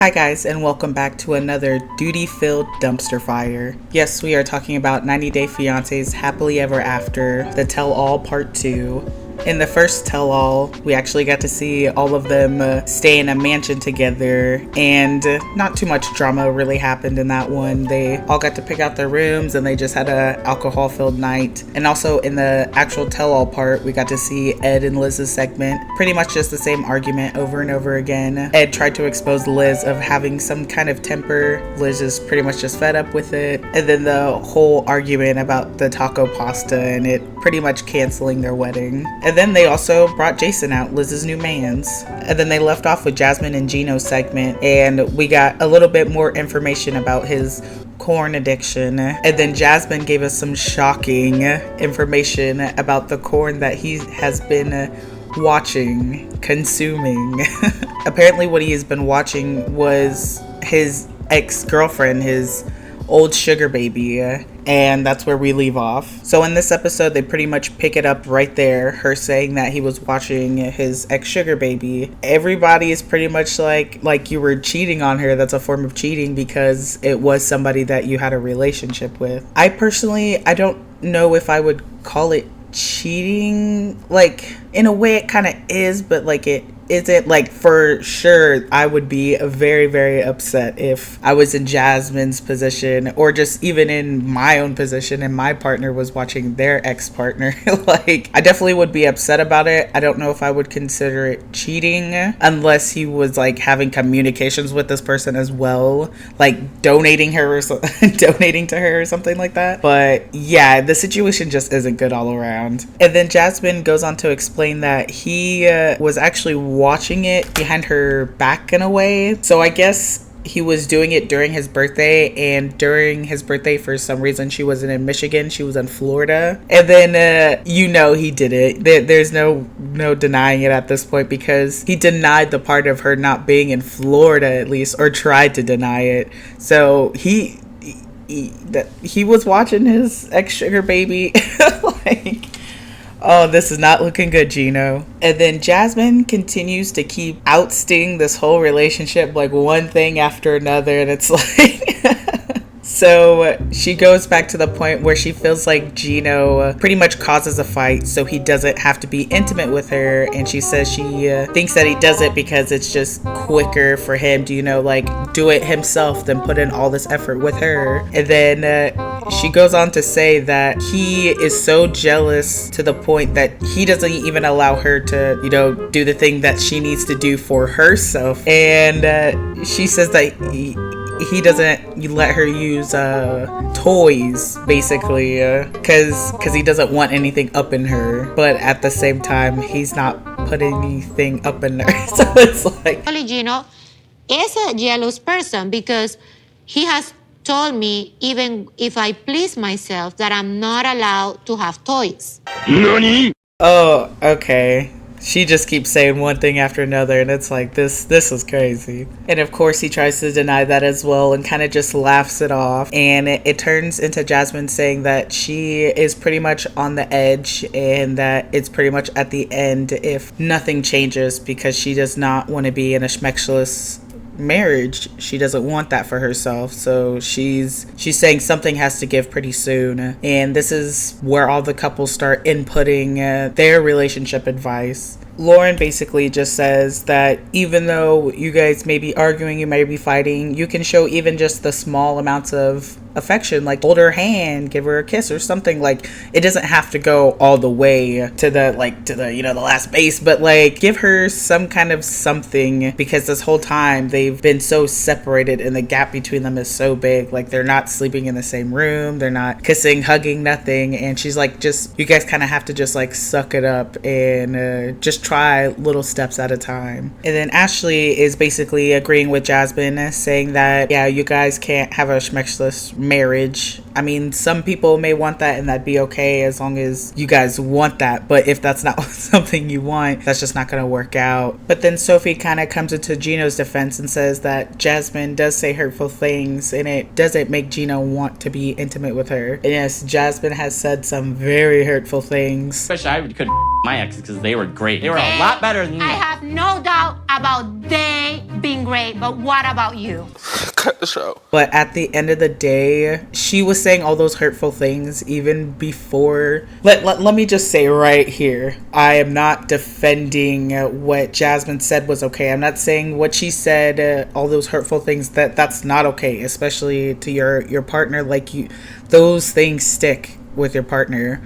Hi guys, and welcome back to another DooDee-filled dumpster fire. Yes, we are talking about 90 Day Fiancé's Happily Ever After, the tell-all part 2. In the first tell-all, we actually got to see all of them stay in a mansion together, and not too much drama really happened in that one. They all got to pick out their rooms, and they just had a alcohol-filled night. And also in the actual tell-all part, we got to see Ed and Liz's segment. Pretty much just the same argument over and over again. Ed tried to expose Liz of having some kind of temper. Liz is pretty much just fed up with it. And then the whole argument about the taco pasta and it pretty much canceling their wedding. And then they also brought Jason out, Liz's new mans. And then they left off with Jasmine and Gino's segment, and we got a little bit more information about his corn addiction. And then Jasmine gave us some shocking information about the corn that he has been watching, consuming. Apparently what he has been watching was his ex-girlfriend, his old sugar baby, and that's where we leave off. So in this episode, they pretty much pick it up right there, her saying that he was watching his ex-sugar baby. Everybody is pretty much like you were cheating on her. That's a form of cheating because it was somebody that you had a relationship with. I don't know if I would call it cheating. Like, in a way it kind of is, but like it isn't. Like, for sure I would be very, very upset if I was in Jasmine's position, or just even in my own position and my partner was watching their ex-partner. Like, I definitely would be upset about it. I don't know if I would consider it cheating unless he was like having communications with this person as well, like donating to her or something like that. But yeah, the situation just isn't good all around. And then Jasmine goes on to explain that he was actually watching it behind her back in a way. So I guess he was doing it during his birthday, and during his birthday for some reason she wasn't in Michigan, she was in Florida. And then he did it. There's no denying it at this point, because he denied the part of her not being in Florida, at least, or tried to deny it. So he was watching his ex-sugar baby. Like, oh, this is not looking good, Gino. And then Jasmine continues to keep ousting this whole relationship, like one thing after another. And it's like, so she goes back to the point where she feels like Gino pretty much causes a fight so he doesn't have to be intimate with her. And she says she thinks that he does it because it's just quicker for him to, do it himself than put in all this effort with her. And then she goes on to say that he is so jealous to the point that he doesn't even allow her to, do the thing that she needs to do for herself. And she says that he doesn't let her use toys, basically, because he doesn't want anything up in her. But at the same time, he's not putting anything up in her. So it's like, Gino is a jealous person because he has told me, even if I please myself, that I'm not allowed to have toys. NANI? Oh, okay. She just keeps saying one thing after another, and it's like, this is crazy. And of course he tries to deny that as well and kind of just laughs it off. And it turns into Jasmine saying that she is pretty much on the edge, and that it's pretty much at the end if nothing changes, because she does not want to be in a schmexless marriage. She doesn't want that for herself. So she's saying something has to give pretty soon. And this is where all the couples start inputting their relationship advice. Lauren basically just says that even though you guys may be arguing, you may be fighting, you can show even just the small amounts of affection, like hold her hand, give her a kiss or something. Like, it doesn't have to go all the way to the the last base, but like give her some kind of something, because this whole time they've been so separated and the gap between them is so big. Like, they're not sleeping in the same room, they're not kissing, hugging, nothing. And she's like, just, you guys kind of have to just like suck it up and just try little steps at a time. And then Ashley is basically agreeing with Jasmine, saying that yeah, you guys can't have a schmexless marriage. I mean, some people may want that, and that'd be okay as long as you guys want that. But if that's not something you want, that's just not going to work out. But then Sophie kind of comes into Gino's defense and says that Jasmine does say hurtful things, and it doesn't make Gino want to be intimate with her. And yes, Jasmine has said some very hurtful things. Wish I could my exes because they were great. They were a lot better than you. I have no doubt about they have been great, but what about you? Cut the show. But at the end of the day, she was saying all those hurtful things even before. Let me just say right here, I am not defending what Jasmine said was okay. I'm not saying what she said, all those hurtful things, that's not okay, especially to your partner. Like, those things stick with your partner.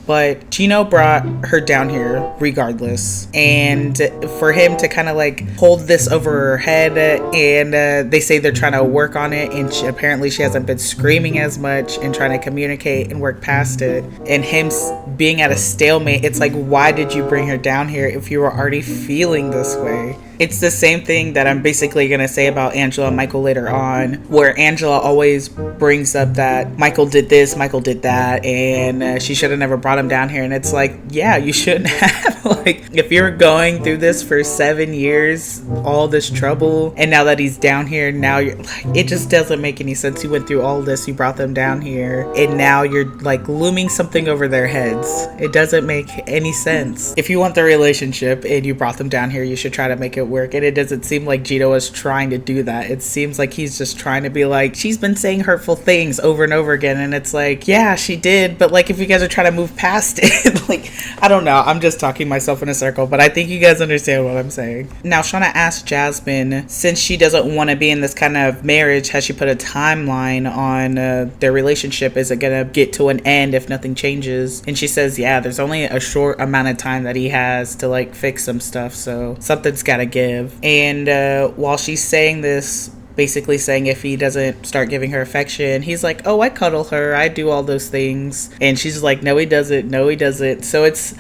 But Gino brought her down here regardless. And for him to kind of like hold this over her head, and they say they're trying to work on it, and apparently she hasn't been screaming as much and trying to communicate and work past it. And him being at a stalemate, it's like, why did you bring her down here if you were already feeling this way? It's the same thing that I'm basically going to say about Angela and Michael later on, where Angela always brings up that Michael did this, Michael did that, and she should have never brought him down here. And it's like, yeah, you shouldn't have. Like, if you're going through this for 7 years, all this trouble, and now that he's down here, now you're like, it just doesn't make any sense. You went through all this, you brought them down here, and now you're like looming something over their heads. It doesn't make any sense. If you want the relationship and you brought them down here, you should try to make it work. And it doesn't seem like Gino is trying to do that. It seems like he's just trying to be like, she's been saying hurtful things over and over again, and it's like, yeah, she did, but like, if you guys are trying to move past it, like, I don't know, I'm just talking myself in a circle, but I think you guys understand what I'm saying. Now Shauna asked Jasmine, since she doesn't want to be in this kind of marriage, has she put a timeline on their relationship? Is it gonna get to an end if nothing changes? And she says, yeah, there's only a short amount of time that he has to like fix some stuff, so something's gotta give. And while she's saying this, basically saying if he doesn't start giving her affection, he's like, oh, I cuddle her, I do all those things. And she's like, no, he doesn't, no, he doesn't. So it's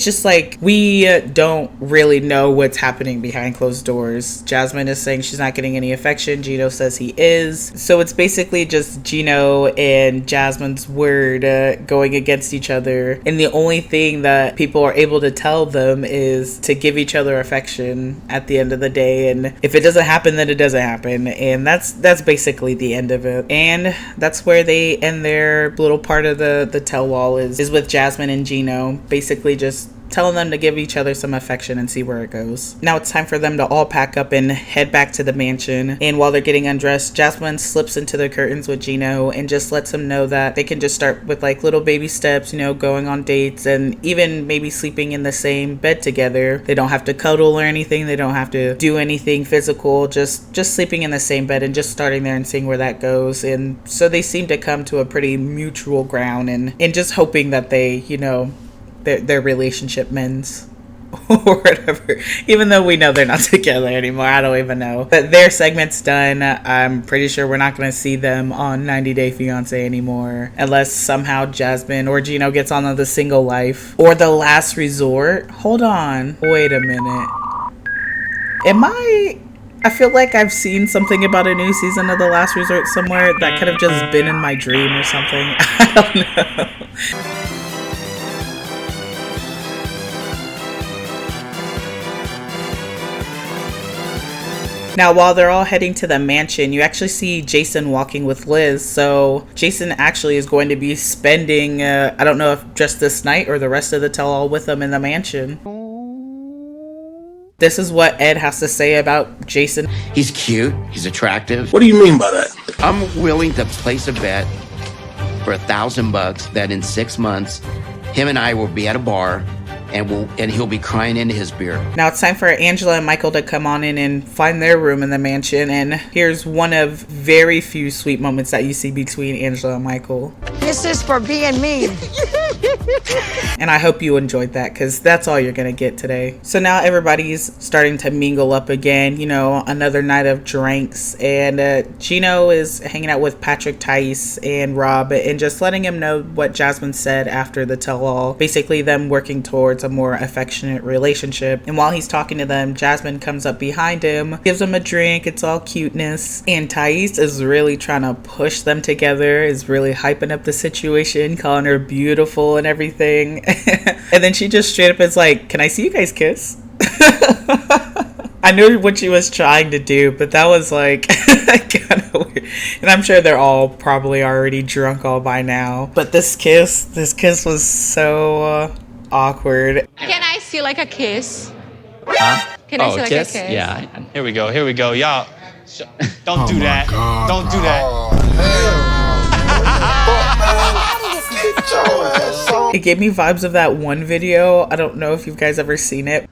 just like, we don't really know what's happening behind closed doors. Jasmine is saying she's not getting any affection. Gino says he is. So it's basically just Gino and Jasmine's word going against each other. And the only thing that people are able to tell them is to give each other affection at the end of the day. And if it doesn't happen, then it doesn't happen. And that's basically the end of it. And that's where they end their little part of the tell-all is with Jasmine and Gino. Basically just telling them to give each other some affection and see where it goes. Now it's time for them to all pack up and head back to the mansion. And while they're getting undressed, Jasmine slips into the curtains with Gino and just lets him know that they can just start with like little baby steps, you know, going on dates and even maybe sleeping in the same bed together. They don't have to cuddle or anything. They don't have to do anything physical, just sleeping in the same bed and just starting there and seeing where that goes. And so they seem to come to a pretty mutual ground and just hoping that they, you know, their relationship mends or whatever, even though we know they're not together anymore. I don't even know, but their segment's done. I'm pretty sure we're not going to see them on 90 Day Fiancé anymore unless somehow Jasmine or Gino gets on the single life or the last resort. Hold on, wait a minute, I feel like I've seen something about a new season of The Last Resort somewhere. That could have just been in my dream or something. I don't know. Now, while they're all heading to the mansion, you actually see Jason walking with Liz. So Jason actually is going to be spending, I don't know if just this night or the rest of the tell-all with them in the mansion. This is what Ed has to say about Jason. He's cute. He's attractive. What do you mean by that? I'm willing to place a bet for $1,000 that in 6 months, him and I will be at a bar and he'll be crying into his beer. Now it's time for Angela and Michael to come on in and find their room in the mansion. And here's one of very few sweet moments that you see between Angela and Michael. This is for being me. And I hope you enjoyed that, because that's all you're gonna get today. So now everybody's starting to mingle up again, you know, another night of drinks. And Gino is hanging out with Patrick, Tice, and Rob and just letting him know what Jasmine said after the tell-all. Basically them working towards a more affectionate relationship. And while he's talking to them, Jasmine comes up behind him, gives him a drink. It's all cuteness. And Tice is really trying to push them together, is really hyping up the situation, calling her beautiful and everything. And then she just straight up is like, can I see you guys kiss? I knew what she was trying to do, but that was like kind of weird. And I'm sure they're all probably already drunk all by now. But this kiss was so awkward. Can I see like a kiss? Huh? Can I see like a kiss? Yeah. Here we go. Here we go. Y'all, don't do that. Don't do that. It gave me vibes of that one video. I don't know if you guys ever seen it.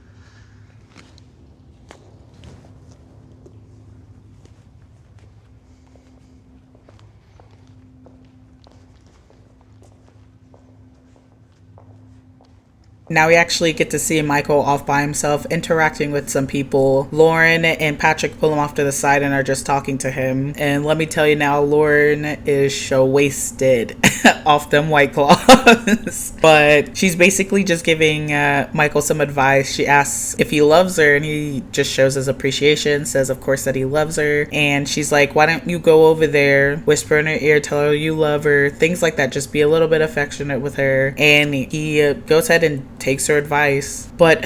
Now we actually get to see Michael off by himself, interacting with some people. Lauren and Patrick pull him off to the side and are just talking to him. And let me tell you now, Lauren is so wasted off them White Claws. But she's basically just giving Michael some advice. She asks if he loves her, and he just shows his appreciation, says of course that he loves her. And she's like, why don't you go over there, whisper in her ear, tell her you love her, things like that. Just be a little bit affectionate with her. And he goes ahead and takes her advice. But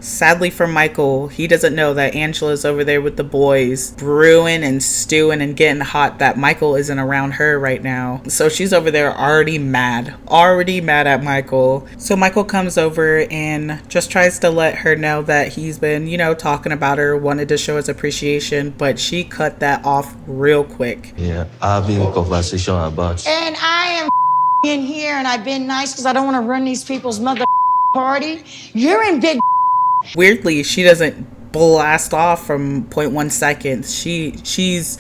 sadly for Michael, he doesn't know that Angela's over there with the boys, brewing and stewing and getting hot that Michael isn't around her right now. So she's over there already mad at Michael. So Michael comes over and just tries to let her know that he's been, you know, talking about her, wanted to show his appreciation, but she cut that off real quick. Yeah, I've been in conversation about you. And I am in here and I've been nice because I don't want to run these people's mother party. You're in big. Weirdly, she doesn't blast off from 0.1 seconds. She's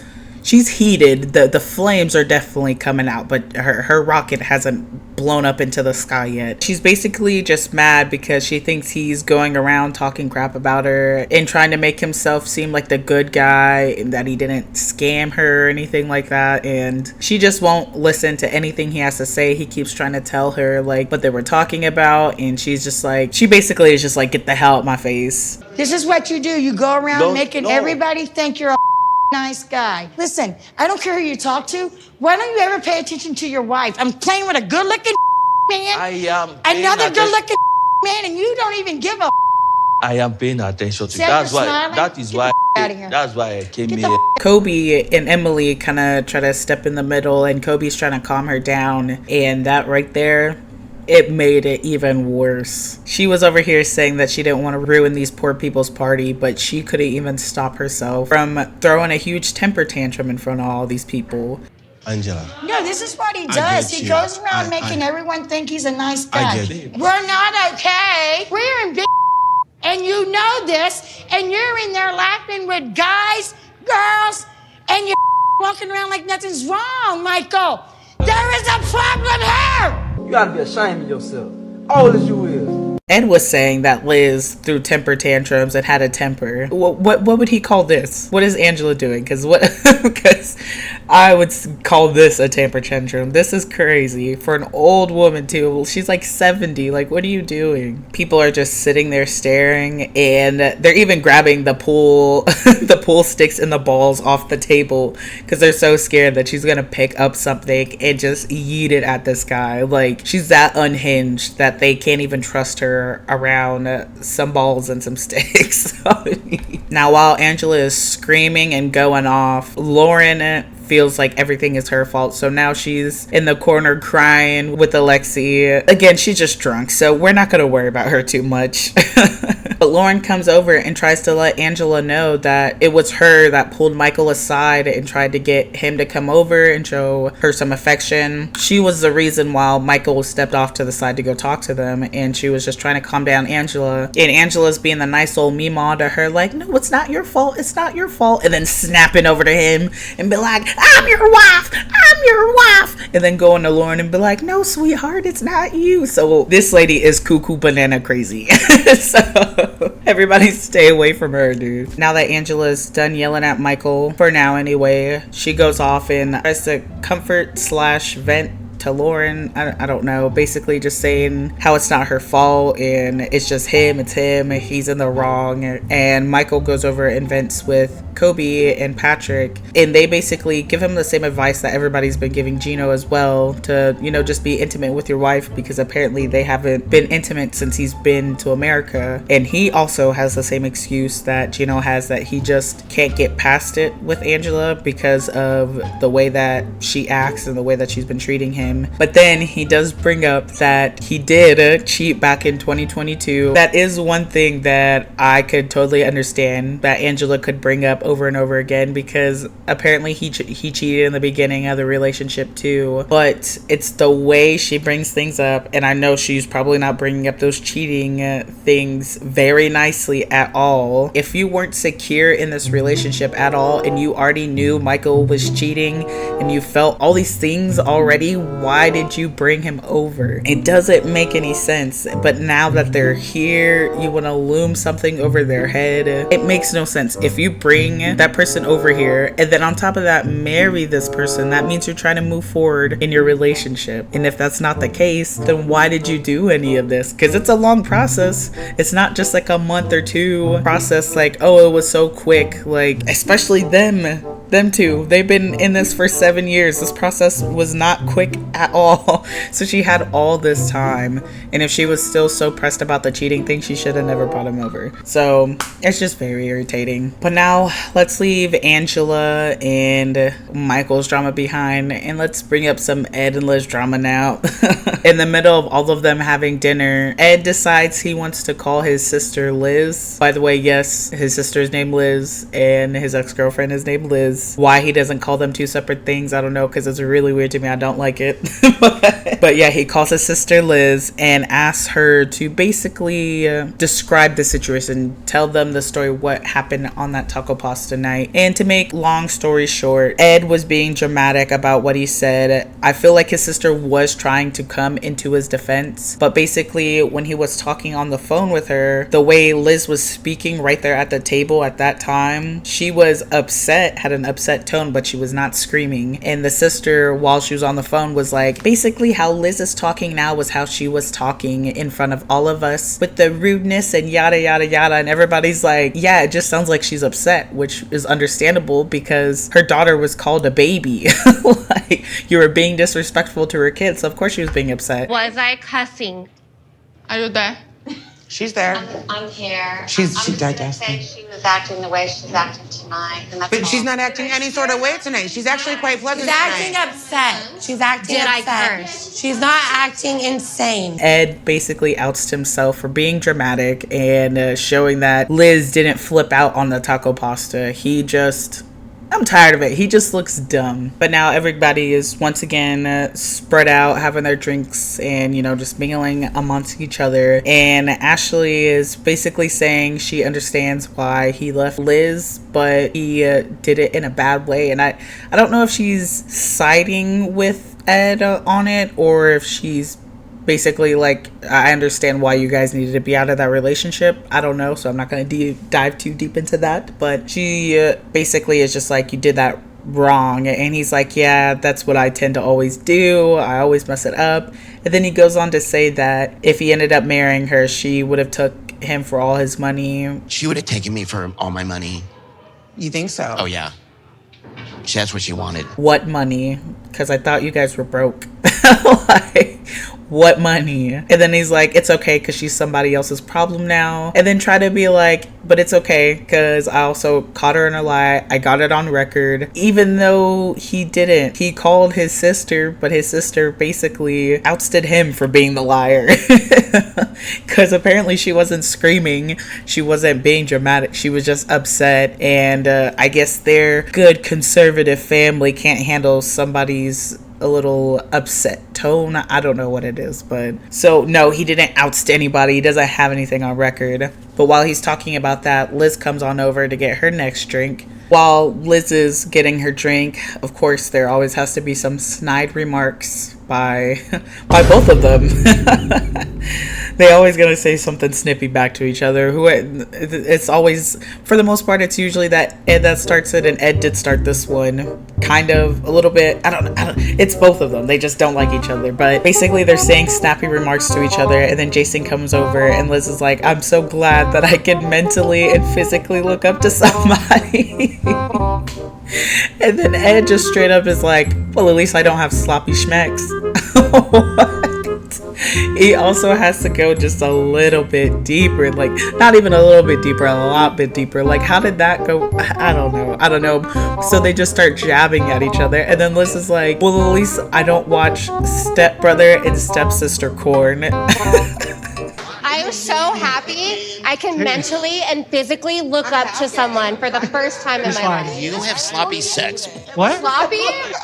heated. The flames are definitely coming out, but her rocket hasn't blown up into the sky yet. She's basically just mad because she thinks he's going around talking crap about her and trying to make himself seem like the good guy and that he didn't scam her or anything like that. And she just won't listen to anything he has to say. He keeps trying to tell her like what they were talking about, and she's just like, she basically is just like, get the hell out my face. This is what you do. You go around making everybody think you're a nice guy. Listen, I don't care who you talk to. Why don't you ever pay attention to your wife? I'm playing with a good-looking man. I am another good-looking man, and you don't even give a. I am paying attention to. That's why I came here. Kobe and Emily kind of try to step in the middle, and Kobe's trying to calm her down, and that right there, it made it even worse. She was over here saying that she didn't want to ruin these poor people's party, but she couldn't even stop herself from throwing a huge temper tantrum in front of all these people. Angela. No, this is what he does. He goes around making everyone think he's a nice guy. We're not okay. We're in big and you know this, and you're in there laughing with guys, girls, and you're walking around like nothing's wrong, Michael. There is a problem here. You gotta be ashamed of yourself. Old as you is. Ed was saying that Liz threw temper tantrums and had a temper. What would he call this? What is Angela doing? Because I would call this a temper tantrum. This is crazy for an old woman too. She's like 70. Like, what are you doing? People are just sitting there staring, and they're even grabbing the pool sticks and the balls off the table because they're so scared that she's gonna pick up something and just yeet it at this guy. Like, she's that unhinged that they can't even trust her around some balls and some sticks. Now, while Angela is screaming and going off, Lauren feels like everything is her fault. So now she's in the corner crying with Alexi. Again, she's just drunk, so we're not going to worry about her too much. But Lauren comes over and tries to let Angela know that it was her that pulled Michael aside and tried to get him to come over and show her some affection. She was the reason why Michael stepped off to the side to go talk to them, and she was just trying to calm down Angela. And Angela's being the nice old meemaw to her, like, no, it's not your fault, it's not your fault. And then snapping over to him and be like, I'm your wife, and then going to Lauren and be like, no, sweetheart, it's not you. So this lady is cuckoo banana crazy. So everybody stay away from her, dude. Now that Angela's done yelling at Michael, for now anyway, she goes off and tries to comfort/vent to Lauren. I don't know, basically just saying how it's not her fault and it's just him, he's in the wrong. And Michael goes over and vents with Kobe and Patrick, and they basically give him the same advice that everybody's been giving Gino as well, to, you know, just be intimate with your wife, because apparently they haven't been intimate since he's been to America. And he also has the same excuse that Gino has, that he just can't get past it with Angela because of the way that she acts and the way that she's been treating him. him. But then he does bring up that he did cheat back in 2022. That is one thing that I could totally understand that Angela could bring up over and over again, because apparently he cheated in the beginning of the relationship too. But it's the way she brings things up, and I know she's probably not bringing up those cheating things very nicely at all. If you weren't secure in this relationship at all and you already knew Michael was cheating and you felt all these things already, why did you bring him over? It doesn't make any sense. But now that they're here, you want to loom something over their head. It makes no sense. If you bring that person over here and then on top of that marry this person, that means you're trying to move forward in your relationship. And if that's not the case, then why did you do any of this? Because it's a long process. It's not just like a month or two process, like, oh, it was so quick. Like, especially them two, they've been in this for 7 years. This process was not quick at all. So she had all this time, and if she was still so pressed about the cheating thing, she should have never brought him over. So it's just very irritating. But now let's leave Angela and Michael's drama behind, and let's bring up some Ed and Liz drama now. In the middle of all of them having dinner, Ed decides he wants to call his sister Liz. By the way, yes, his sister is named Liz and his ex-girlfriend is named Liz. Why he doesn't call them two separate things, I don't know, because it's really weird to me. I don't like it. But yeah, he calls his sister Liz and asks her to basically describe the situation, tell them the story, what happened on that taco pasta night. And to make long story short, Ed was being dramatic about what he said. I feel like his sister was trying to come into his defense, but basically when he was talking on the phone with her, the way Liz was speaking right there at the table at that time, she was upset, had an upset tone, but she was not screaming. And the sister, while she was on the phone, was like, basically how Liz is talking now was how she was talking in front of all of us, with the rudeness and yada yada yada. And everybody's like, yeah, it just sounds like she's upset, which is understandable because her daughter was called a baby. Like, you were being disrespectful to her kids, so of course she was being upset. Was I cussing? Are you there? She's there. I'm here. She's I'm just gonna say she was acting the way she's acting tonight, and that's But all. she's not acting any sort of way tonight. She's actually quite pleasant She's acting tonight. upset. She's acting Did I upset. curse? She's not acting insane. Ed basically outs himself for being dramatic and showing that Liz didn't flip out on the taco pasta. I'm tired of it. He just looks dumb. But now everybody is once again spread out, having their drinks and, just mingling amongst each other. And Ashley is basically saying she understands why he left Liz, but he did it in a bad way. And I don't know if she's siding with Ed on it, or if she's basically like, I understand why you guys needed to be out of that relationship. I don't know, so I'm not going to dive too deep into that. But she basically is just like, you did that wrong. And he's like, yeah, that's what I tend to always do. I always mess it up. And then he goes on to say that if he ended up marrying her, she would have took him for all his money. She would have taken me for all my money. You think so? Oh, yeah. That's what she wanted. What money? Because I thought you guys were broke. Like, what money? And then he's like, it's okay because she's somebody else's problem now. And then try to be like, but it's okay because I also caught her in a lie. I got it on record. Even though he didn't. He called his sister, but his sister basically ousted him for being the liar. Because apparently she wasn't screaming. She wasn't being dramatic. She was just upset. And I guess their good conservative family can't handle somebody's a little upset tone. I don't know what it is, but so no, he didn't oust anybody. He doesn't have anything on record. But while he's talking about that, Liz comes on over to get her next drink. While Liz is getting her drink, of course, there always has to be some snide remarks by both of them. They always gonna say something snippy back to each other. It's always, for the most part, it's usually that Ed that starts it, and Ed did start this one. Kind of, a little bit. I don't. It's both of them. They just don't like each other. But basically, they're saying snappy remarks to each other, and then Jason comes over, and Liz is like, "I'm so glad that I can mentally and physically look up to somebody." And then Ed just straight up is like, well, at least I don't have sloppy schmecks. What? He also has to go just a little bit deeper, like not even a little bit deeper, a lot bit deeper. Like, how did that go? I don't know. So they just start jabbing at each other, and then Liz is like, well, at least I don't watch Stepbrother and Stepsister Corn. I am so happy I can mentally and physically look up to someone for the first time in my life. You have sloppy sex. What? Sloppy?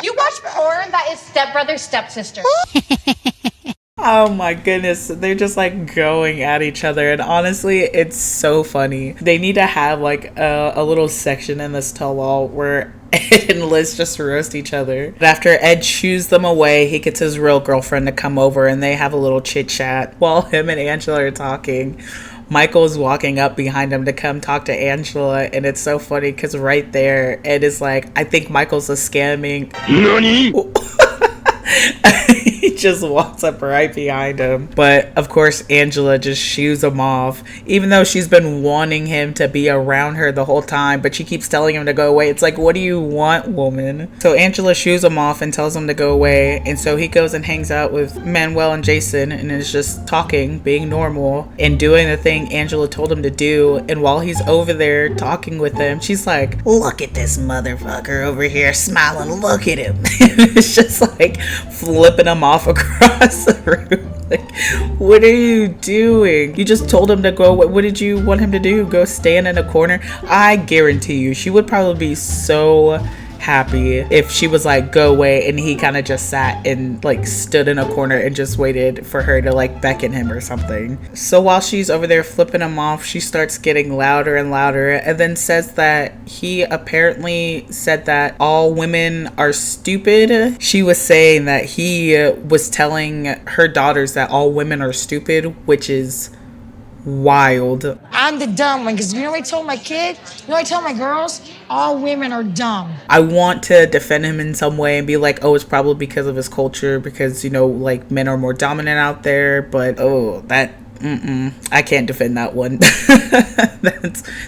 You watch porn that is stepbrother, stepsister. Oh my goodness, they're just like going at each other, and honestly, it's so funny. They need to have like a little section in this tell-all where Ed and Liz just roast each other. But after Ed shoos them away, he gets his real girlfriend to come over, and they have a little chit chat while him and Angela are talking. Michael's walking up behind him to come talk to Angela, and it's so funny because right there, Ed is like, I think Michael's a scamming. Nani? He just walks up right behind him. But of course, Angela just shoos him off, even though she's been wanting him to be around her the whole time, but she keeps telling him to go away. It's like, what do you want, woman? So Angela shoos him off and tells him to go away, and so he goes and hangs out with Manuel and Jason and is just talking, being normal, and doing the thing Angela told him to do. And while he's over there talking with them, she's like, look at this motherfucker over here smiling, look at him. It's just like flipping him off across the room. Like, what are you doing? You just told him to go. What did you want him to do? Go stand in a corner? I guarantee you she would probably be so happy if she was like, go away, and he kind of just sat and like stood in a corner and just waited for her to like beckon him or something. So while she's over there flipping him off, she starts getting louder and louder, and then says that he apparently said that all women are stupid. She was saying that he was telling her daughters that all women are stupid, which is wild. I'm the dumb one, because you know what I told my kid? You know what I told my girls? All women are dumb. I want to defend him in some way and be like, oh, it's probably because of his culture, because, you know, like, men are more dominant out there, but I can't defend that one.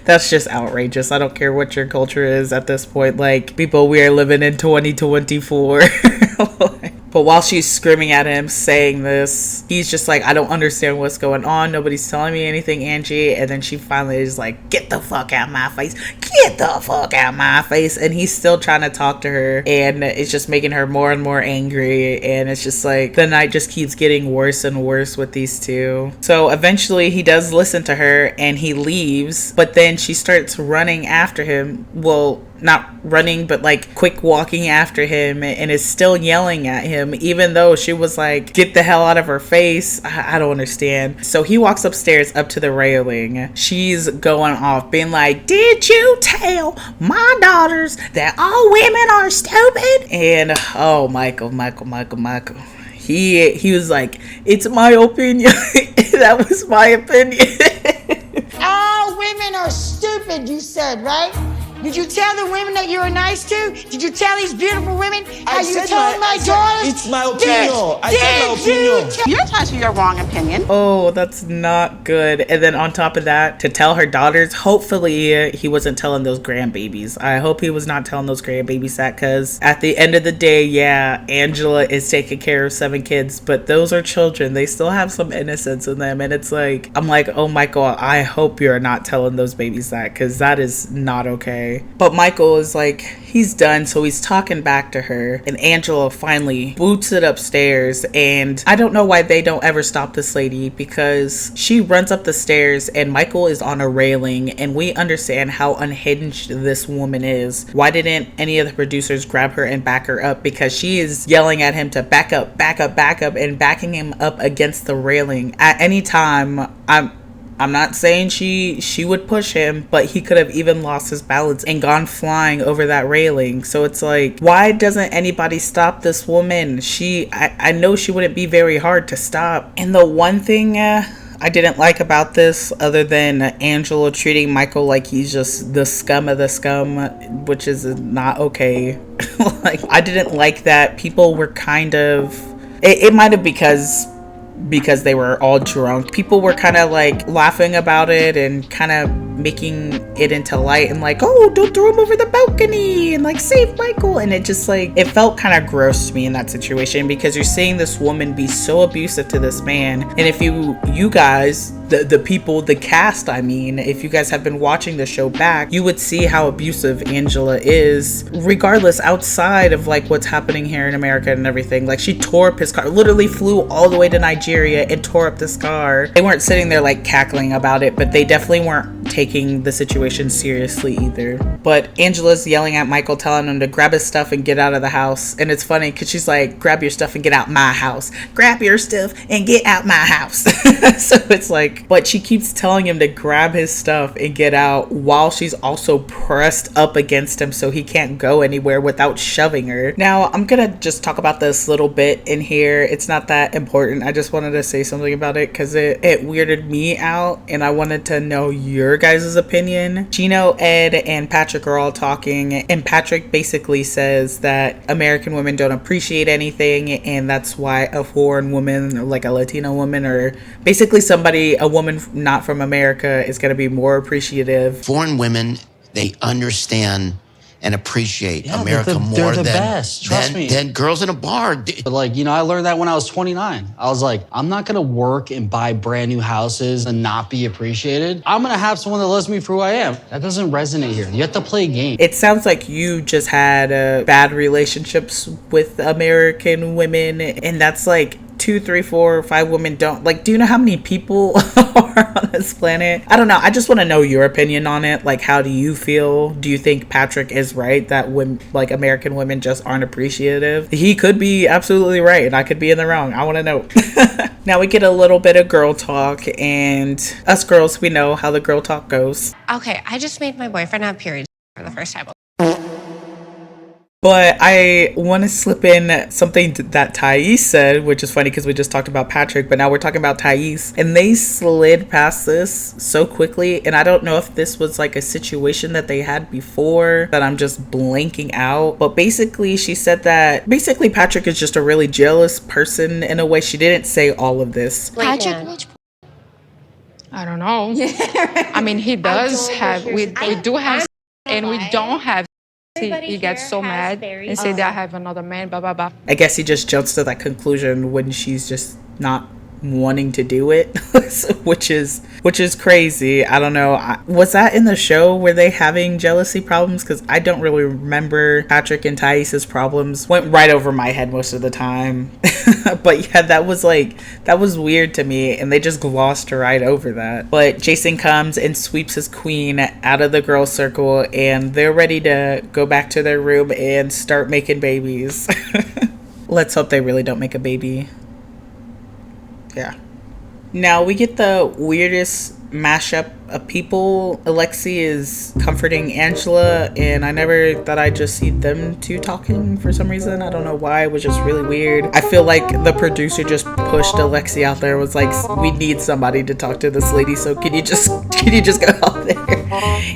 That's just outrageous. I don't care what your culture is at this point. Like, people, we are living in 2024. But while she's screaming at him, saying this, he's just like, I don't understand what's going on. Nobody's telling me anything, Angie. And then she finally is like, get the fuck out of my face. Get the fuck out of my face. And he's still trying to talk to her. And it's just making her more and more angry. And it's just like, the night just keeps getting worse and worse with these two. So eventually he does listen to her and he leaves. But then she starts running after him. Well, not running, but like quick walking after him, and is still yelling at him, even though she was like, get the hell out of her face. I don't understand. So he walks upstairs up to the railing. She's going off, being like, did you tell my daughters that all women are stupid? And oh, Michael. He was like, it's my opinion. That was my opinion. All women are stupid, you said, right? Did you tell the women that you were nice to? Did you tell these beautiful women how you told my daughters? It's my opinion. I said my opinion. You're touching your wrong opinion. Oh, that's not good. And then on top of that, to tell her daughters, hopefully he wasn't telling those grandbabies. I hope he was not telling those grandbabies that, because at the end of the day, yeah, Angela is taking care of 7 kids, but those are children. They still have some innocence in them. And it's like, I'm like, oh Michael, I hope you're not telling those babies that, because that is not okay. But Michael is like, he's done, so he's talking back to her, and Angela finally boots it upstairs. And I don't know why they don't ever stop this lady, because she runs up the stairs and Michael is on a railing, and we understand how unhinged this woman is. Why didn't any of the producers grab her and back her up? Because she is yelling at him to back up, and backing him up against the railing. At any time, I'm not saying she would push him, but he could have even lost his balance and gone flying over that railing. So it's like, why doesn't anybody stop this woman? I know she wouldn't be very hard to stop. And the one thing I didn't like about this, other than Angela treating Michael like he's just the scum of the scum, which is not okay. Like, I didn't like that people were kind of, it might have because they were all drunk. People were kind of like laughing about it and kind of making it into light and like, oh, don't throw him over the balcony and like save Michael. And it just like, it felt kind of gross to me in that situation, because you're seeing this woman be so abusive to this man. And if you guys, the people, the cast, I mean, if you guys have been watching the show back, you would see how abusive Angela is, regardless, outside of like what's happening here in America and everything. Like, she tore up his car, literally flew all the way to Nigeria and tore up this car. They weren't sitting there like cackling about it, but they definitely weren't taking the situation seriously either. But Angela's yelling at Michael, telling him to grab his stuff and get out of the house. And it's funny because she's like, grab your stuff and get out my house. Grab your stuff and get out my house. So it's like, but she keeps telling him to grab his stuff and get out while she's also pressed up against him so he can't go anywhere without shoving her. Now, I'm gonna just talk about this little bit in here. It's not that important. I just wanted to say something about it because it weirded me out and I wanted to know your guys' opinion. Gino, Ed, and Patrick are all talking, and Patrick basically says that American women don't appreciate anything, and that's why a foreign woman, like a Latina woman, or basically a woman not from America, is going to be more appreciative. Foreign women, they understand and appreciate America more than girls in a bar. But like, you know, I learned that when I was 29. I was like, I'm not gonna work and buy brand new houses and not be appreciated. I'm gonna have someone that loves me for who I am. That doesn't resonate here. You have to play a game. It sounds like you just had bad relationships with American women, and that's like 2, 3, 4, 5 women don't like. Do you know how many people are on this planet? I don't know. I just want to know your opinion on it. Like, how do you feel? Do you think Patrick is right that when like American women just aren't appreciative? He could be absolutely right and I could be in the wrong. I want to know. Now we get a little bit of girl talk, and us girls, we know how the girl talk goes. Okay, I just made my boyfriend have periods for the first time. But I want to slip in something that Thais said, which is funny because we just talked about Patrick, but now we're talking about Thais. And they slid past this so quickly. And I don't know if this was like a situation that they had before that I'm just blanking out. But basically, she said that basically Patrick is just a really jealous person in a way. She didn't say all of this. Patrick, I don't know. I mean, he does have, we do have, and we don't have. He gets so mad and say that I have another man, blah, blah, blah. I guess he just jumps to that conclusion when she's just not wanting to do it, which is crazy. I don't know. Was that in the show? Were they having jealousy problems? Because I don't really remember. Patrick and Thais's problems went right over my head most of the time. But yeah, that was weird to me, and they just glossed right over that. But Jason comes and sweeps his queen out of the girl circle, and they're ready to go back to their room and start making babies. Let's hope they really don't make a baby. Yeah. Now we get the weirdest mashup of people. Alexi is comforting Angela, and I never thought I'd just see them two talking for some reason. I don't know why. It was just really weird. I feel like the producer just pushed Alexi out there, was like, we need somebody to talk to this lady, so can you just go out there?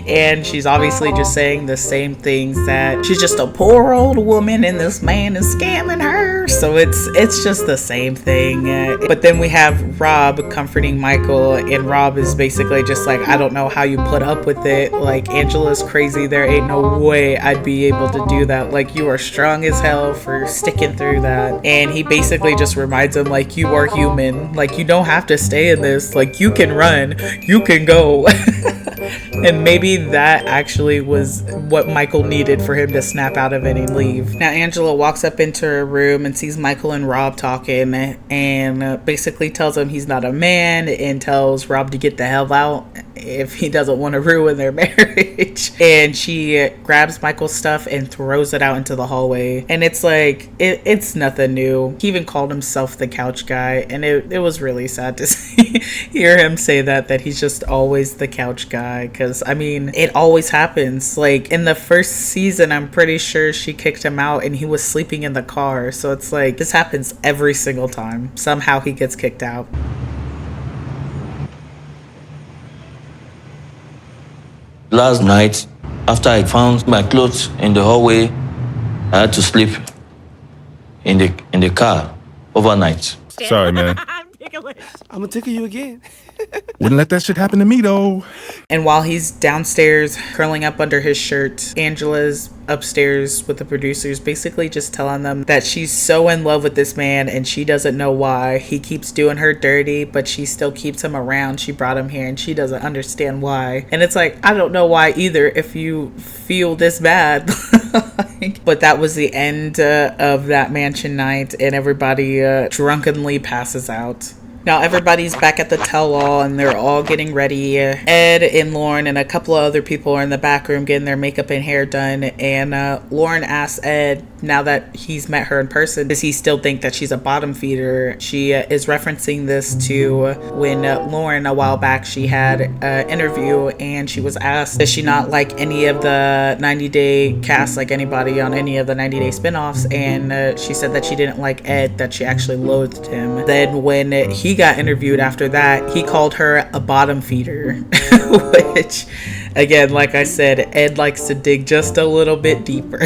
And she's obviously just saying the same things, that she's just a poor old woman and this man is scamming her. So it's just the same thing. But then we have Rob comforting Michael, and Rob is basically just like, I don't know how you put up with it. Like, Angela's crazy. There ain't no way I'd be able to do that. Like, you are strong as hell for sticking through that. And he basically just reminds him, like, you are human. Like, you don't have to stay in this. Like, you can run. You can go. And maybe that actually was what Michael needed for him to snap out of it and leave. Now, Angela walks up into her room and sees Michael and Rob talking, and basically tells him he's not a man, and tells Rob to get the hell out if he doesn't want to ruin their marriage. And she grabs Michael's stuff and throws it out into the hallway. And it's like, it's nothing new. He even called himself the couch guy, and it was really sad to hear him say that he's just always the couch guy. Because, I mean, it always happens. Like, in the first season, I'm pretty sure she kicked him out and he was sleeping in the car. So it's like, this happens every single time. Somehow he gets kicked out. Last night, after I found my clothes in the hallway, I had to sleep in the car overnight. Sorry, man. I'm gonna tickle you again. Wouldn't let that shit happen to me though. And while he's downstairs curling up under his shirt, Angela's upstairs with the producers, basically just telling them that she's so in love with this man and she doesn't know why. He keeps doing her dirty, but she still keeps him around. She brought him here and she doesn't understand why. And it's like, I don't know why either if you feel this bad. But that was the end of that mansion night, and everybody drunkenly passes out. Now everybody's back at the tell-all and they're all getting ready. Ed and Lauren and a couple of other people are in the back room getting their makeup and hair done. And Lauren asks Ed, now that he's met her in person, does he still think that she's a bottom feeder? She is referencing this to when Lauren, a while back, she had an interview and she was asked, does she not like any of the 90 Day cast, like anybody on any of the 90 Day spinoffs? And she said that she didn't like Ed, that she actually loathed him. Then when he got interviewed after that, he called her a bottom feeder, which again, like I said, Ed likes to dig just a little bit deeper.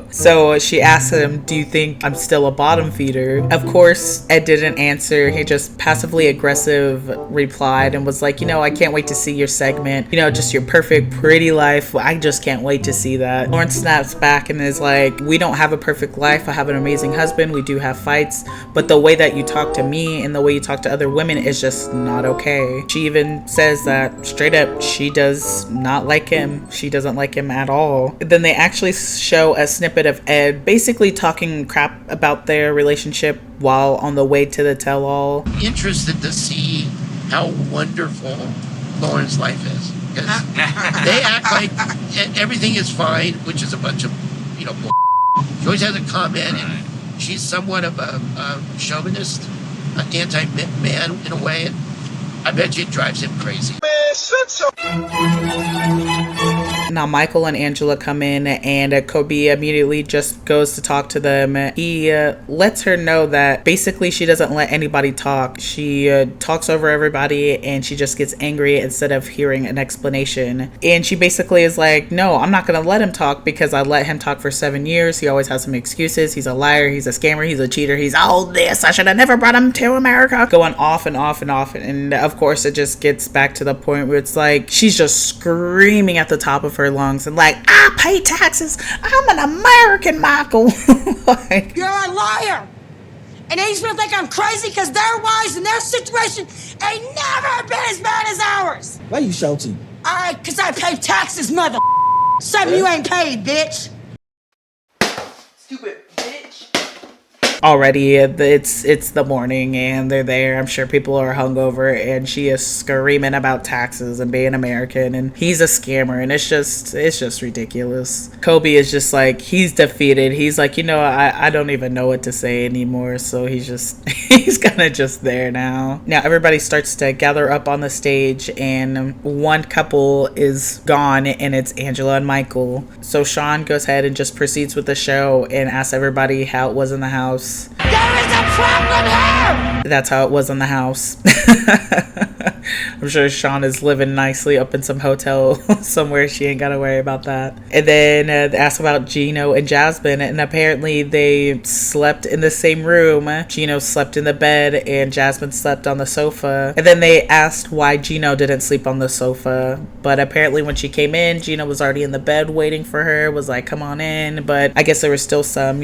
So she asked him, do you think I'm still a bottom feeder? Of course, Ed didn't answer. He just passively aggressive replied and was like, I can't wait to see your segment, just your perfect pretty life. I just can't wait to see that. Lauren snaps back and is like, we don't have a perfect life. I have an amazing husband. We do have fights, but the way that you talk to me and the way you talk to other women is just not okay. She even says that straight up, she does not like him. She doesn't like him at all. Then they actually show a snippet of Ed basically talking crap about their relationship while on the way to the tell-all. Interested to see how wonderful Lauren's life is. Because they act like everything is fine, which is a bunch of, bull. She always has a comment, and she's somewhat of a chauvinist, an anti-man in a way, and I bet you it drives him crazy. Now Michael and Angela come in and Kobe immediately just goes to talk to them. He lets her know that basically she doesn't let anybody talk. She talks over everybody and she just gets angry instead of hearing an explanation. And she basically is like, no, I'm not going to let him talk because I let him talk for 7 years. He always has some excuses. He's a liar. He's a scammer. He's a cheater. He's all this. I should have never brought him to America. Going off and off and off. And of course it just gets back to the point where it's like she's just screaming at the top of her lungs and like, I pay taxes. I'm an American, Michael. Like, you're a liar. And he's gonna think I'm crazy because their wives and their situation ain't never been as bad as ours. Why you shouting? Because I pay taxes, mother. Something you ain't paid, bitch. Stupid bitch. already it's the morning and they're there. I'm sure people are hungover and she is screaming about taxes and being American and he's a scammer and it's just ridiculous. Kobe is just like, he's defeated. He's like, I don't even know what to say anymore. So he's kind of just there now. Now everybody starts to gather up on the stage and one couple is gone and it's Angela and Michael. So Sean goes ahead and just proceeds with the show and asks everybody how it was in the house. There is a problem here! That's how it was in the house. I'm sure Sean is living nicely up in some hotel somewhere. She ain't got to worry about that. And then they asked about Gino and Jasmine, and apparently they slept in the same room. Gino slept in the bed and Jasmine slept on the sofa. And then they asked why Gino didn't sleep on the sofa. But apparently when she came in, Gino was already in the bed waiting for her, was like, come on in. But I guess there was still some,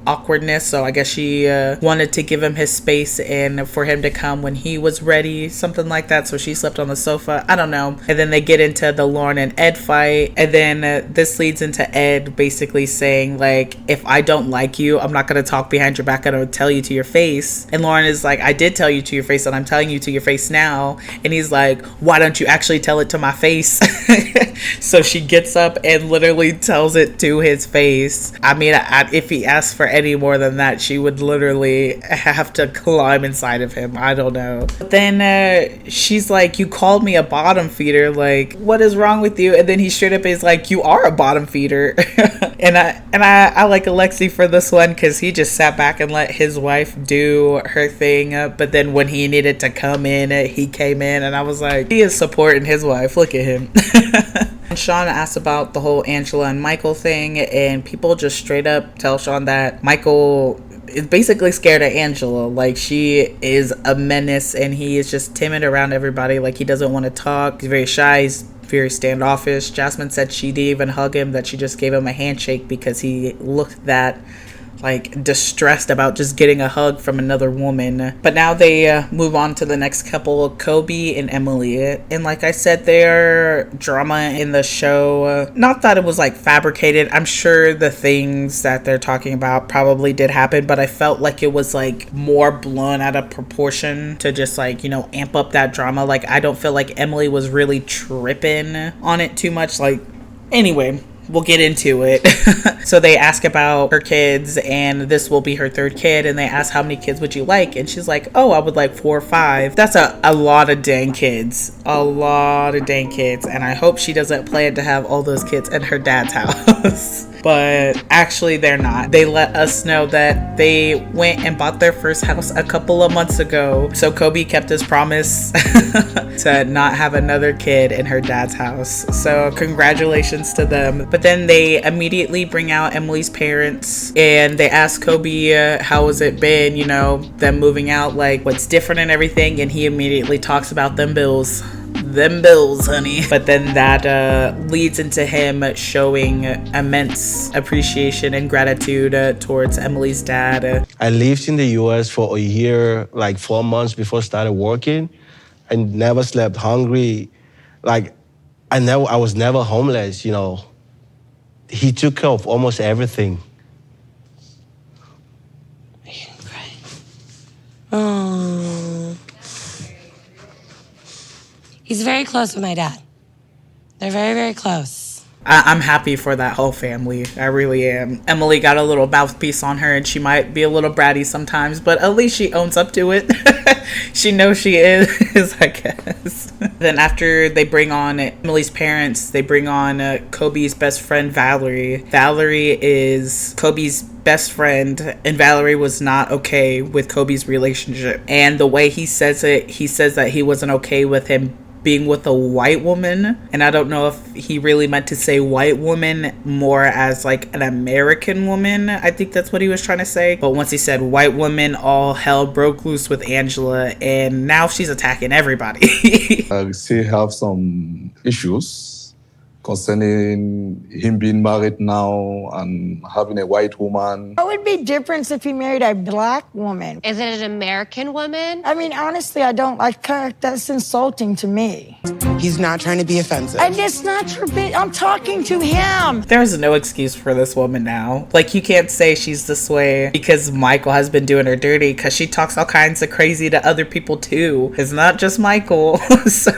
awkwardness. So I guess she wanted to give him his space and for him to come when he was ready, something like that. So she slept on the sofa. I don't know. And then they get into the Lauren and Ed fight. And then this leads into Ed basically saying, like, if I don't like you, I'm not going to talk behind your back. I'm going to tell you to your face. And Lauren is like, I did tell you to your face and I'm telling you to your face now. And he's like, why don't you actually tell it to my face? So she gets up and literally tells it to his face. I mean, if he asked for any more than that, she would literally have to climb inside of him. I don't know. But then she's like, you called me a bottom feeder. Like, what is wrong with you? And then he straight up is like, you are a bottom feeder. and I like Alexi for this one because he just sat back and let his wife do her thing. But then when he needed to come in, he came in and I was like, he is supporting his wife. Look at him. And Sean asked about the whole Angela and Michael thing, and people just straight up tell Sean that Michael is basically scared of Angela. Like, she is a menace and he is just timid around everybody. Like, he doesn't want to talk. He's very shy. He's very standoffish. Jasmine said she didn't even hug him, that she just gave him a handshake because he looked that like distressed about just getting a hug from another woman. But now they move on to the next couple, Kobe and Emily. And like I said, their drama in the show, not that it was like fabricated. I'm sure the things that they're talking about probably did happen, but I felt like it was like more blown out of proportion to just like, you know, amp up that drama. Like, I don't feel like Emily was really tripping on it too much. Like, anyway, we'll get into it. So they ask about her kids, and this will be her third kid, and they ask how many kids would you like, and she's like, oh, I would like 4 or 5. That's a lot of dang kids. A lot of dang kids. And I hope she doesn't plan to have all those kids in her dad's house. But actually they're not. They let us know that they went and bought their first house a couple of months ago. So Kobe kept his promise to not have another kid in her dad's house. So congratulations to them. But then they immediately bring out Emily's parents and they ask Kobe, how has it been, you know, them moving out, like what's different and everything. And he immediately talks about them bills, honey. But then that leads into him showing immense appreciation and gratitude towards Emily's dad. I lived in the US for a year, like 4 months before I started working. I never slept hungry. Like, I was never homeless, you know. He took care of almost everything. Oh. He's very close with my dad. They're very, very close. I'm happy for that whole family. I really am. Emily got a little mouthpiece on her and she might be a little bratty sometimes, but at least she owns up to it. She knows she is, I guess. Then after they bring on Emily's parents, they bring on Kobe's best friend, Valerie. Valerie is Kobe's best friend, and Valerie was not okay with Kobe's relationship. And the way he says it, he says that he wasn't okay with him being with a white woman, and I don't know if he really meant to say white woman more as like an American woman. I think that's what he was trying to say. But once he said white woman, all hell broke loose with Angela, and now she's attacking everybody. I still have some issues concerning him being married now and having a white woman. What would be different if he married a black woman? Is it an American woman? I mean, honestly, I don't like her. That's insulting to me. He's not trying to be offensive. And it's not your bit. I'm talking to him. There's no excuse for this woman now. Like, you can't say she's this way because Michael has been doing her dirty, because she talks all kinds of crazy to other people too. It's not just Michael. So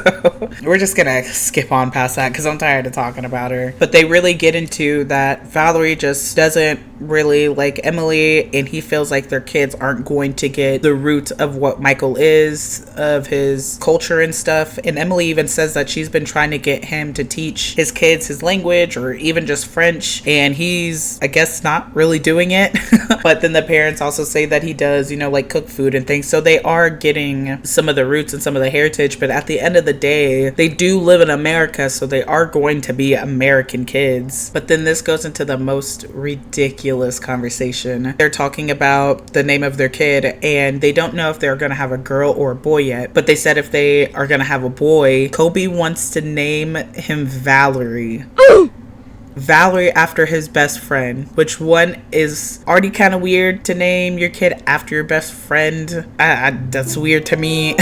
we're just gonna skip on past that because I'm tired of talking about her. But they really get into that Valerie just doesn't really like Emily, and he feels like their kids aren't going to get the root of what Michael is, of his culture and stuff. And Emily even says that she's been trying to get him to teach his kids his language or even just French, and he's, I guess, not really doing it. But then the parents also say that he does, you know, like cook food and things. So they are getting some of the roots and some of the heritage, but at the end of the day, they do live in America, so they are going to be American kids. But then this goes into the most ridiculous conversation. They're talking about the name of their kid, and they don't know if they're going to have a girl or a boy yet, but they said if they are going to have a boy, Kobe wants to name him Valerie. Valerie after his best friend, which one is already kind of weird to name your kid after your best friend. That's weird to me.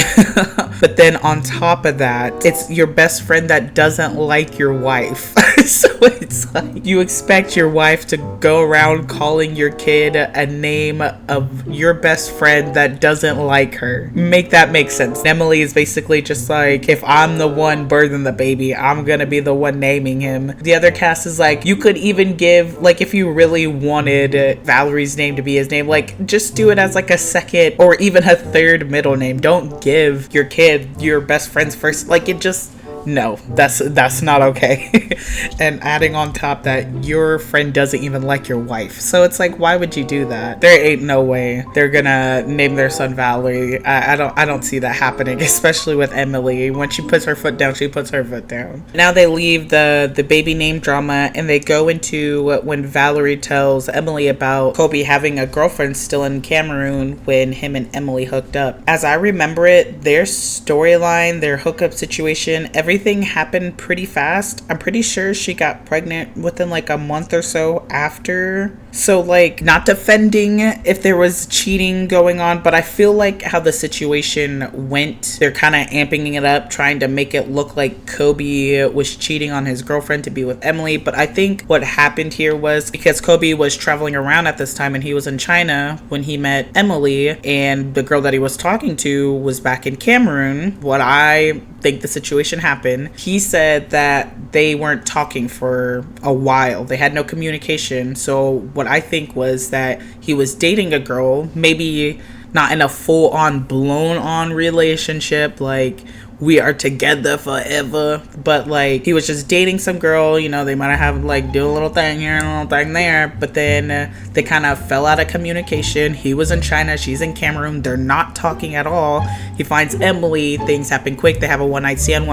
But then on top of that, it's your best friend that doesn't like your wife. So it's like you expect your wife to go around calling your kid a name of your best friend that doesn't like her. Make that make sense. Emily is basically just like, if I'm the one birthing the baby, I'm gonna be the one naming him. The other cast is like, you could even give, like, if you really wanted Valerie's name to be his name, like, just do it as like a second or even a third middle name. Don't give your kid your best friend's first. Like, it just no, that's not okay. And adding on top that your friend doesn't even like your wife, so it's like, why would you do that? There ain't no way they're gonna name their son Valerie. I don't see that happening, especially with Emily. When she puts her foot down, she puts her foot down. Now they leave the baby name drama and they go into when Valerie tells Emily about Kobe having a girlfriend still in Cameroon when him and Emily hooked up. As I remember it, their storyline, their hookup situation, everything happened pretty fast. I'm pretty sure she got pregnant within like a month or so after. So like, not defending if there was cheating going on, but I feel like how the situation went, they're kind of amping it up, trying to make it look like Kobe was cheating on his girlfriend to be with Emily. But I think what happened here was because Kobe was traveling around at this time and he was in China when he met Emily, and the girl that he was talking to was back in Cameroon. What I think the situation happened, he said that they weren't talking for a while. They had no communication. So what I think was that he was dating a girl, maybe not in a full-on blown-on relationship like we are together forever, but like he was just dating some girl, you know, they might have like do a little thing here and a little thing there, but then they kind of fell out of communication. He was in China, she's in Cameroon, they're not talking at all. He finds Emily, things happen quick, they have a one night stand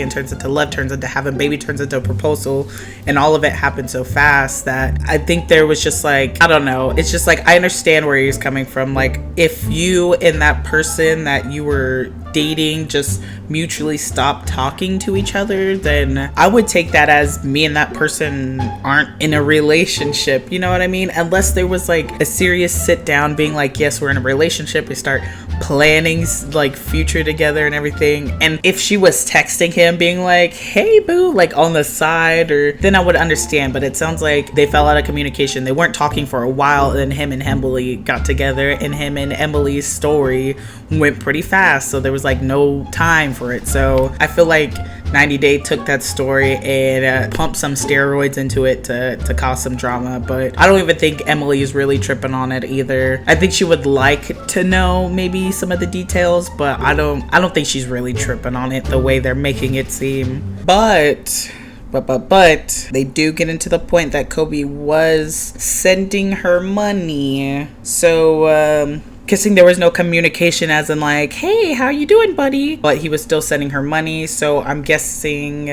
turns into love, turns into having baby, turns into a proposal, and all of it happened so fast that I think there was just like, I don't know, it's just like, I understand where he's coming from. Like, if you and that person that you were dating just mutually stop talking to each other, then I would take that as me and that person aren't in a relationship, you know what I mean? Unless there was like a serious sit down being like, yes, we're in a relationship, we start planning like future together and everything. And if she was texting him being like, hey boo, like on the side, or then I would understand. But it sounds like they fell out of communication, they weren't talking for a while, and then him and Emily got together, and him and Emily's story went pretty fast, so there was like no time for it. So I feel like 90 Day took that story and pumped some steroids into it to cause some drama. But I don't even think Emily is really tripping on it either. I think she would like to know maybe some of the details, but I don't think she's really tripping on it the way they're making it seem. But they do get into the point that Kobe was sending her money. So kissing, there was no communication as in like, hey, how you doing, buddy? But he was still sending her money, so I'm guessing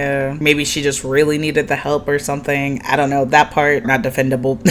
maybe she just really needed the help or something. I don't know, that part not defendable.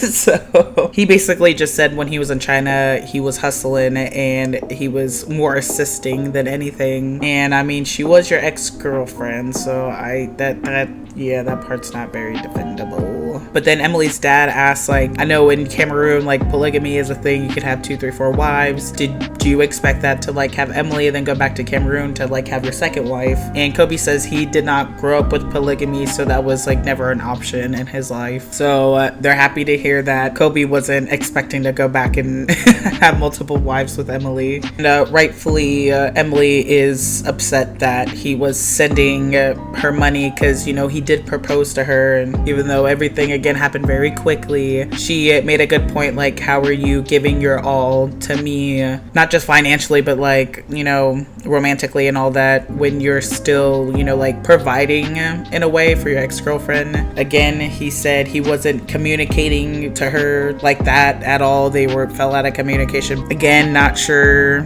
So he basically just said when he was in China he was hustling and he was more assisting than anything. And I mean, she was your ex-girlfriend, so that part's not very defendable. But then Emily's dad asked, like, I know in Cameroon like polygamy is a thing, you could have 2, 3, 4 wives. Do you expect that to like have Emily and then go back to Cameroon to like have your second wife? And Kobe says he did not grow up with polygamy, so that was like never an option in his life. So they're happy to hear that Kobe wasn't expecting to go back and have multiple wives with Emily. And rightfully Emily is upset that he was sending her money, because you know he did propose to her, and even though everything again happened very quickly, she made a good point, like, how are you giving your all to me, not just financially but like, you know, romantically and all that, when you're still, you know, like providing in a way for your ex-girlfriend. Again, he said he wasn't communicating to her like that at all. They fell out of communication. Again, not sure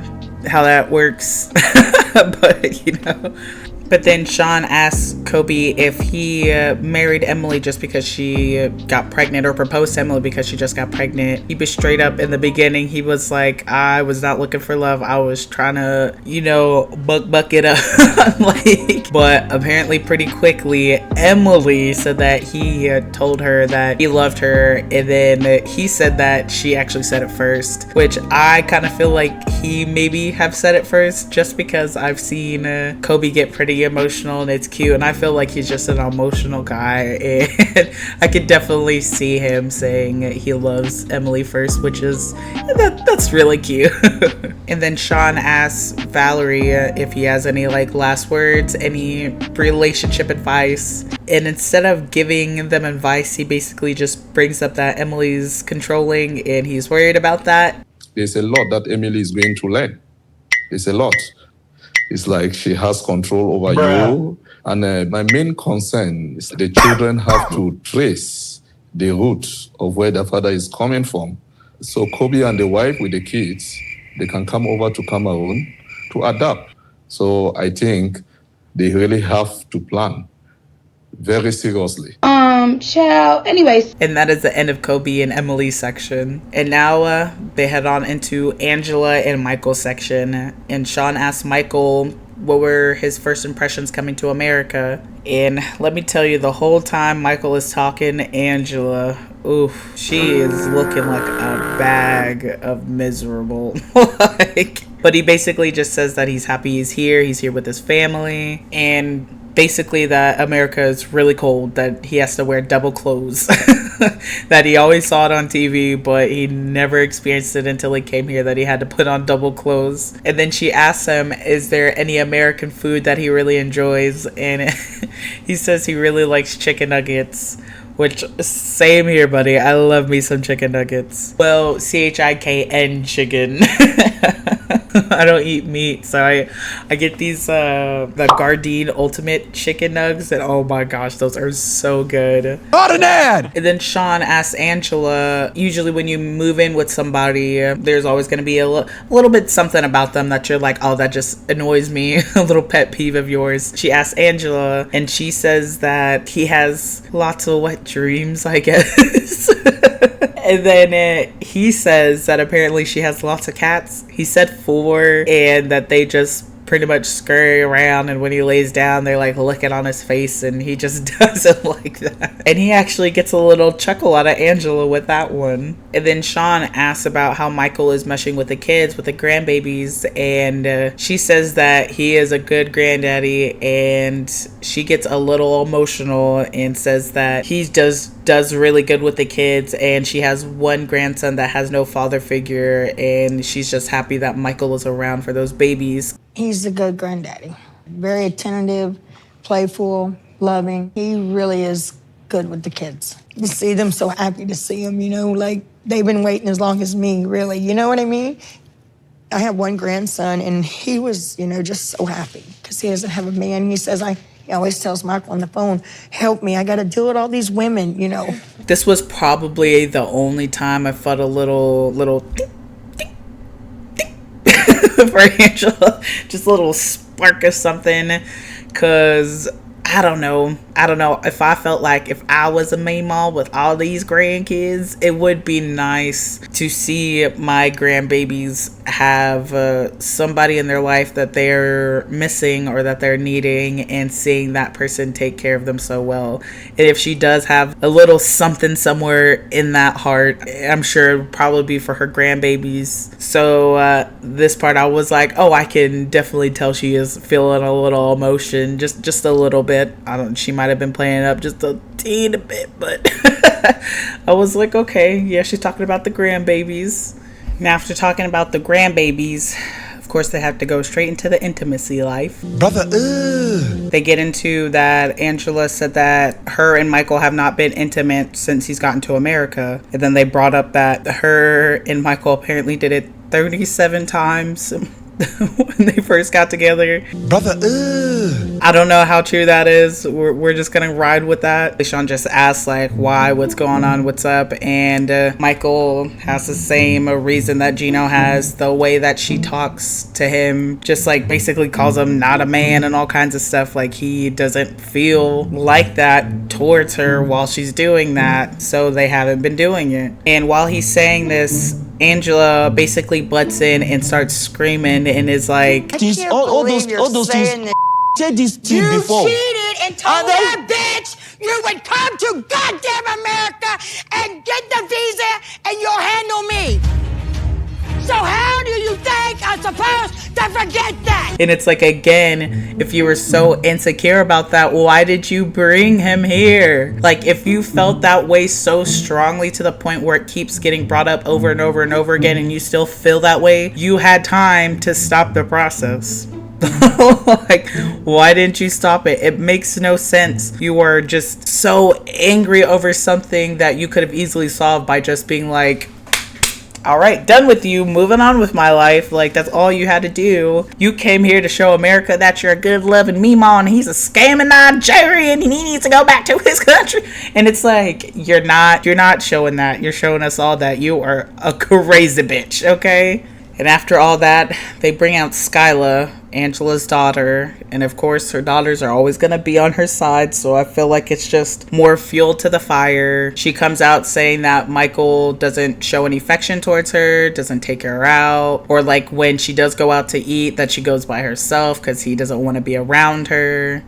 how that works. But you know. But then Sean asked Kobe if he married Emily just because she got pregnant, or proposed to Emily because she just got pregnant. He was straight up in the beginning. He was like, I was not looking for love. I was trying to, you know, buck it up. Like, but apparently pretty quickly, Emily said that he told her that he loved her. And then he said that she actually said it first, which I kind of feel like he maybe have said it first, just because I've seen Kobe get pretty emotional and it's cute, and I feel like he's just an emotional guy, and I could definitely see him saying he loves Emily first, which is that's really cute. And then Sean asks Valerie if he has any like last words, any relationship advice, and instead of giving them advice, he basically just brings up that Emily's controlling and he's worried about that. There's a lot that Emily is going to learn. It's a lot. It's like she has control over you. And my main concern is the children have to trace the root of where their father is coming from. So Kobe and the wife with the kids, they can come over to Cameroon to adapt. So I think they really have to plan very seriously. Child, anyways. And that is the end of Kobe and Emily's section. And now they head on into Angela and Michael's section. And Sean asked Michael what were his first impressions coming to America. And let me tell you, the whole time Michael is talking to Angela, oof, she is looking like a bag of miserable. But he basically just says that he's happy he's here with his family, and basically that America is really cold, that he has to wear double clothes. That he always saw it on TV, but he never experienced it until he came here, that he had to put on double clothes. And then she asks him, is there any American food that he really enjoys? And he says he really likes chicken nuggets. Which, same here, buddy. I love me some chicken nuggets. Well, CHIKN chicken. I don't eat meat, so I get these the Gardein Ultimate chicken nugs, and oh my gosh, those are so good. Dad! And then Sean asks Angela, usually when you move in with somebody, there's always going to be a little bit something about them that you're like, oh, that just annoys me. A little pet peeve of yours. She asks Angela, and she says that he has lots of wet dreams, I guess. And then he says that apparently she has lots of cats. He said 4, and that they just pretty much scurry around, and when he lays down they're like licking on his face, and he just doesn't like that. And he actually gets a little chuckle out of Angela with that one. And then Sean asks about how Michael is meshing with the kids, with the grandbabies, and she says that he is a good granddaddy, and she gets a little emotional and says that he does really good with the kids, and she has one grandson that has no father figure, and she's just happy that Michael is around for those babies. He's a good granddaddy. Very attentive, playful, loving. He really is good with the kids. You see them so happy to see him, you know, like they've been waiting as long as me, really. You know what I mean? I have one grandson, and he was, you know, just so happy because he doesn't have a man. He says, he always tells Michael on the phone, help me, I got to deal with all these women, you know. This was probably the only time I felt a little for Angela, just a little spark of something, because I don't know if I felt like if I was a Mayma with all these grandkids, it would be nice to see my grandbabies have somebody in their life that they're missing or that they're needing, and seeing that person take care of them so well. And if she does have a little something somewhere in that heart, I'm sure it would probably be for her grandbabies. So this part I was like, oh, I can definitely tell she is feeling a little emotion, just a little bit. She might have been playing it up just a teeny bit, but I was like, okay, yeah, she's talking about the grandbabies. Now, after talking about the grandbabies, of course, they have to go straight into the intimacy life. Brother, They get into that Angela said that her and Michael have not been intimate since he's gotten to America. And then they brought up that her and Michael apparently did it 37 times when they first got together. Brother, I don't know how true that is. We're just gonna ride with that. Sean just asks like, why, what's going on, what's up, and Michael has the same reason that Gino has. The way that she talks to him, just like basically calls him not a man and all kinds of stuff. Like he doesn't feel like that towards her while she's doing that, so they haven't been doing it. And while he's saying this, Angela basically butts in and starts screaming and is like, all those things. Said this to you before. You cheated and told that bitch you would come to goddamn America and get the visa and you'll handle me. So how do you think I'm supposed to forget that? and it's like, again, if you were so insecure about that, why did you bring him here? Like, if you felt that way so strongly to the point where it keeps getting brought up over and over and over again, and you still feel that way, you had time to stop the process. Like, why didn't you stop it? It makes no sense. You were just so angry over something that you could have easily solved by just being like, all right, done with you, moving on with my life. Like, that's all you had to do. You came here to show America that you're a good loving Meemaw and he's a scamming Nigerian and he needs to go back to his country. And it's like, you're not showing that. You're showing us all that you are a crazy bitch, okay? And after all that, they bring out Skyla, Angela's daughter, and of course her daughters are always going to be on her side, so I feel like it's just more fuel to the fire. She comes out saying that Michael doesn't show any affection towards her, doesn't take her out, or like when she does go out to eat that she goes by herself because he doesn't want to be around her.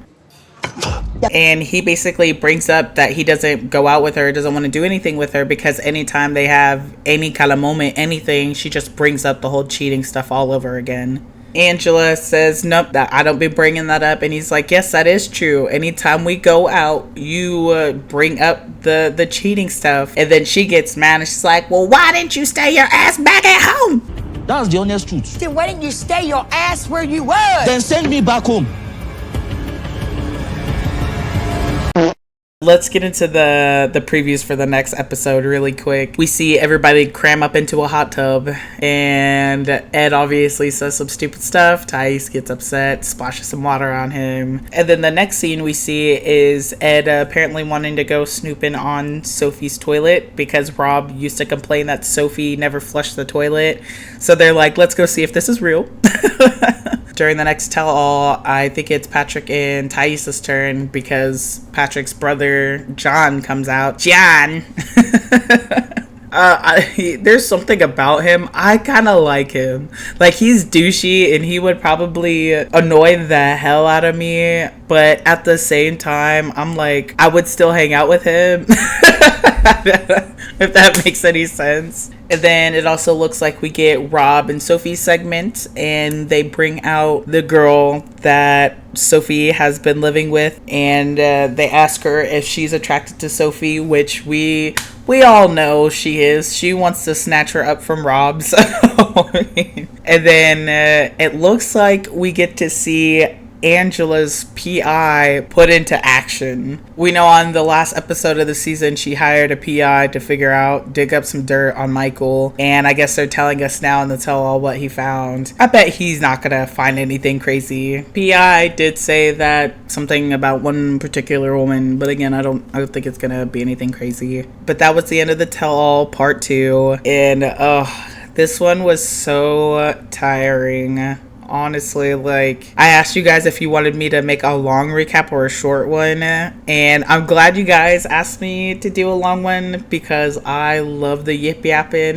And he basically brings up that he doesn't go out with her, doesn't want to do anything with her because anytime they have any kind of moment, anything, she just brings up the whole cheating stuff all over again. Angela says, nope, that I don't be bringing that up. And he's like, yes, that is true. Anytime we go out, you bring up the cheating stuff. And then she gets mad and she's like, well, why didn't you stay your ass back at home? That's the honest truth. Then why didn't you stay your ass where you was? Then send me back home. Let's get into the previews for the next episode really quick. We see everybody cram up into a hot tub, and Ed obviously says some stupid stuff. Thais gets upset, splashes some water on him. And then the next scene we see is Ed apparently wanting to go snooping on Sophie's toilet because Rob used to complain that Sophie never flushed the toilet. So they're like, let's go see if this is real. During the next tell-all, I think it's Patrick and Thais' turn because Patrick's brother, John, comes out. John! There's something about him. I kind of like him. Like, he's douchey and he would probably annoy the hell out of me. But at the same time, I'm like, I would still hang out with him. If that makes any sense. And then it also looks like we get Rob and Sophie's segment, and they bring out the girl that Sophie has been living with, and they ask her if she's attracted to Sophie, which we all know she is. She wants to snatch her up from Rob. So and then it looks like we get to see Angela's PI put into action. We know on the last episode of the season she hired a PI to dig up some dirt on Michael, and I guess they're telling us now in the tell-all what he found. I bet he's not gonna find anything crazy. PI did say that something about one particular woman, but again, I don't think it's gonna be anything crazy. But that was the end of the tell-all part 2, and this one was so tiring. Honestly, like, I asked you guys if you wanted me to make a long recap or a short one, and I'm glad you guys asked me to do a long one because I love the yip yapping.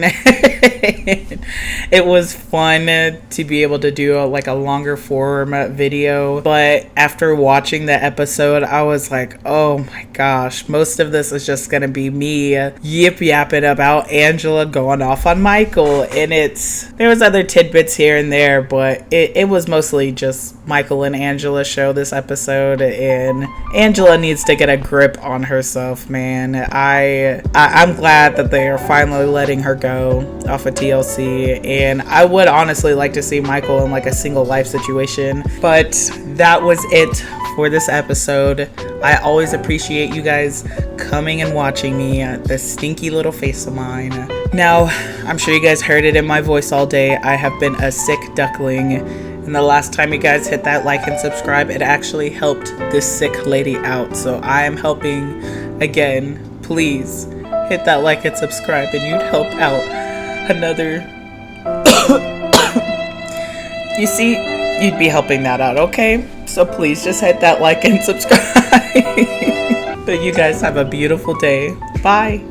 It was fun to be able to do a longer form video, but after watching the episode I was like, oh my gosh, most of this is just gonna be me yip yapping about Angela going off on Michael, and there was other tidbits here and there, but it was mostly just Michael and Angela show this episode, and Angela needs to get a grip on herself, man. I'm glad that they are finally letting her go off of TLC, and I would honestly like to see Michael in a single life situation. But that was it for this episode. I always appreciate you guys coming and watching me, this stinky little face of mine. Now, I'm sure you guys heard it in my voice all day. I have been a sick duckling, and the last time you guys hit that like and subscribe, it actually helped this sick lady out. So I am helping again. Please hit that like and subscribe, and you'd help out another you see, you'd be helping that out, okay? So please just hit that like and subscribe. But you guys have a beautiful day. Bye.